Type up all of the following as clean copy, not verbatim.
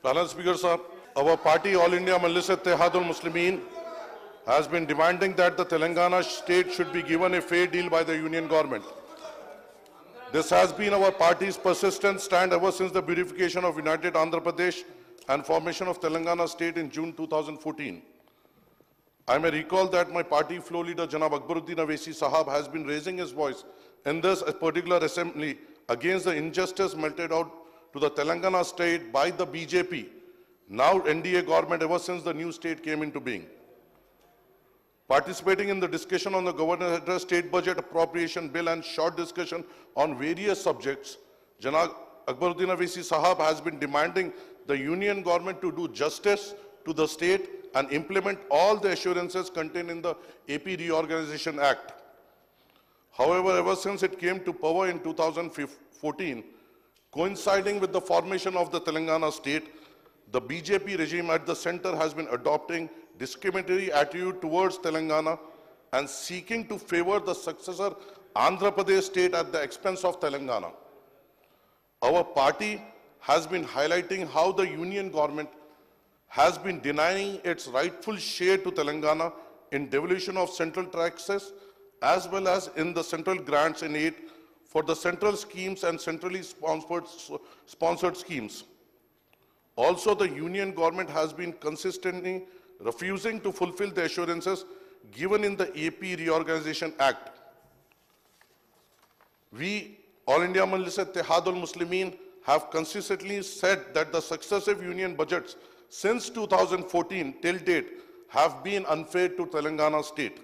Madam Speaker, sir, our party, All India Majlis Ittehadul Muslimin, has been demanding that the Telangana state should be given a fair deal by the union government. This has been our party's persistent stand ever since the beautification of United Andhra Pradesh and formation of Telangana state in June 2014. I may recall that my party floor leader, Janab Akbaruddin Owaisi Sahab, has been raising his voice in this particular assembly against the injustice meted out to the Telangana state by the BJP, now NDA government, ever since the new state came into being. Participating in the discussion on the Governor's Address, State Budget Appropriation Bill and short discussion on various subjects, Janab Akbaruddin Owaisi Sahab has been demanding the union government to do justice to the state and implement all the assurances contained in the AP Reorganization Act. However, ever since it came to power in 2014, coinciding with the formation of the Telangana state, the BJP regime at the center has been adopting discriminatory attitude towards Telangana and seeking to favor the successor Andhra Pradesh state at the expense of Telangana. Our party has been highlighting how the union government has been denying its rightful share to Telangana in devolution of central taxes as well as in the central grants and aid for the central schemes and centrally sponsored schemes. Also, the union government has been consistently refusing to fulfill the assurances given in the AP Reorganization Act. We, All India Majlis Ittehadul Muslimin, have consistently said that the successive union budgets since 2014 till date have been unfair to Telangana state.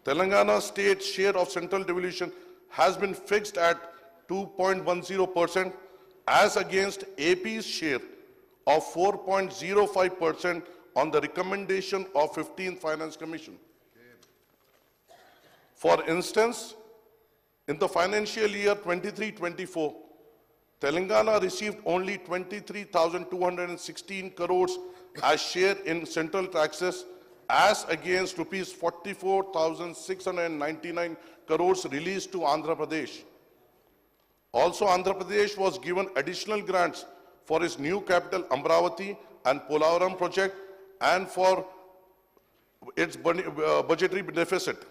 Telangana state share of central devolution has been fixed at 2.10% as against AP's share of 4.05% on the recommendation of 15th Finance Commission. For instance, in the financial year 23-24, Telangana received only 23,216 crores as share in central taxes as against rupees 44,699 crores released to Andhra Pradesh. Also, Andhra Pradesh was given additional grants for its new capital Amravati and Polavaram project and for its budgetary deficit.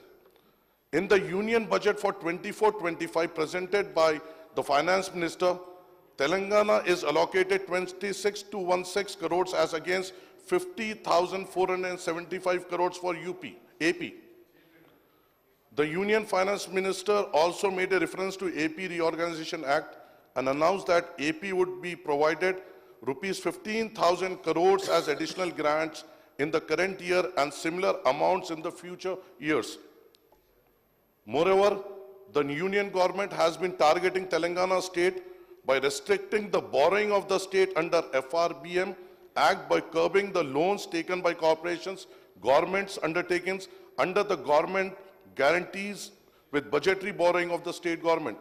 In the union budget for 24-25 presented by the finance minister, Telangana is allocated 26,216 crores as against 50,475 crores for AP. The Union Finance Minister also made a reference to AP Reorganization Act and announced that AP would be provided rupees 15,000 crores as additional grants in the current year and similar amounts in the future years. Moreover, the union government has been targeting Telangana state by restricting the borrowing of the state under FRBM Act by curbing the loans taken by corporations, governments, undertakings under the government guarantees with budgetary borrowing of the state government.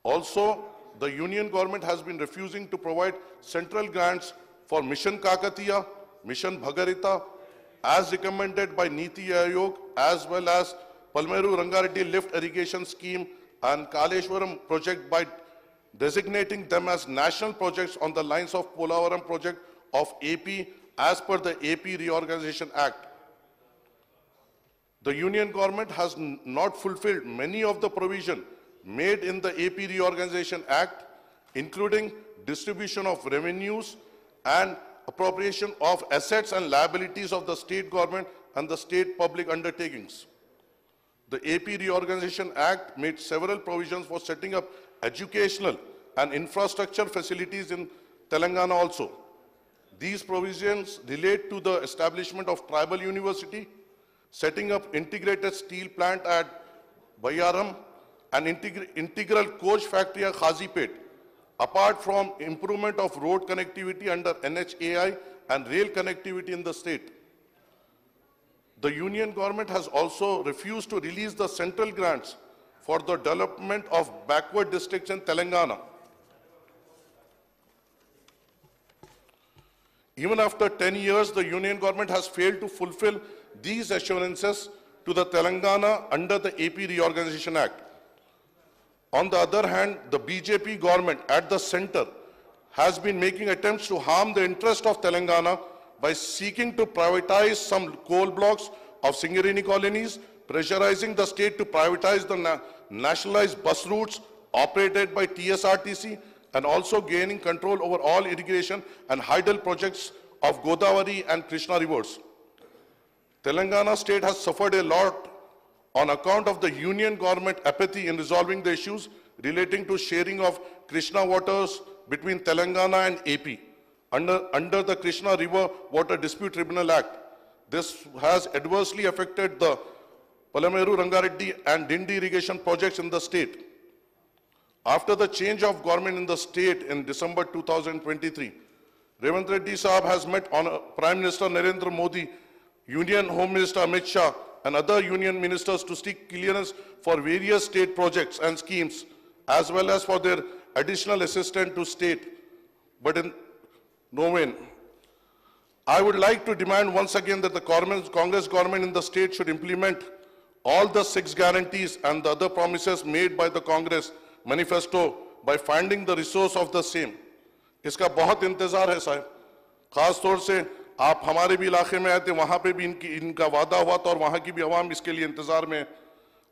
Also, the union government has been refusing to provide central grants for Mission Kakatiya, Mission Bhagarita, as recommended by Niti Aayog, as well as Palmeru Rangareddy Lift Irrigation Scheme and Kaleshwaram project by designating them as national projects on the lines of Polavaram project of AP as per the AP Reorganization Act. The union government has not fulfilled many of the provisions made in the AP Reorganization Act, including distribution of revenues and appropriation of assets and liabilities of the state government and the state public undertakings. The AP Reorganization Act made several provisions for setting up educational and infrastructure facilities in Telangana also. These provisions relate to the establishment of tribal university, setting up integrated steel plant at Bayaram, and integral coach factory at Khazipet, apart from improvement of road connectivity under NHAI and rail connectivity in the state. The union government has also refused to release the central grants for the development of backward districts in Telangana. Even after 10 years, the union government has failed to fulfill these assurances to the Telangana under the AP Reorganization Act. On the other hand, the BJP government at the center has been making attempts to harm the interest of Telangana by seeking to privatize some coal blocks of Singareni colonies, pressurizing the state to privatize the nationalized bus routes operated by TSRTC, and also gaining control over all irrigation and hydel projects of Godavari and Krishna rivers. Telangana state has suffered a lot on account of the union government apathy in resolving the issues relating to sharing of Krishna waters between Telangana and AP under the Krishna River Water Dispute Tribunal Act. This has adversely affected the Palameru, Rangareddy and Dindi irrigation projects in the state. After the change of government in the state in December 2023, Revant Reddy Saab has met on Prime Minister Narendra Modi, Union Home Minister Amit Shah and other union ministers to seek clearance for various state projects and schemes, as well as for their additional assistance to state, but in no vain. I would like to demand once again that the Congress government in the state should implement all the 6 guarantees and the other promises made by the Congress manifesto by finding the resource of the same. इसका बहुत इंतजार है साहब, खास तौर से आप हमारे भी इलाके में आए थे, वहां पे भी इनका वादा हुआ था और वहां की भी आवाम इसके लिए इंतजार में है.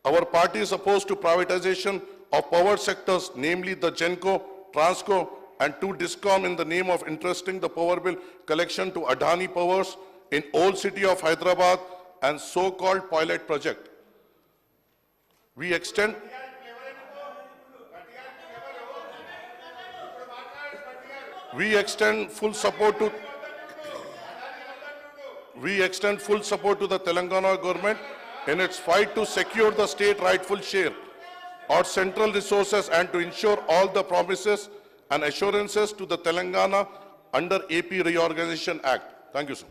Our party is opposed to privatization of power sectors, namely the Genco, Transco and 2 Discom in the name of entrusting the power bill collection to Adani Powers in Old City of Hyderabad and so-called pilot project. We extend full support to the Telangana government in its fight to secure the state rightful share or central resources and to ensure all the promises and assurances to the Telangana under AP Reorganization Act. Thank you, sir.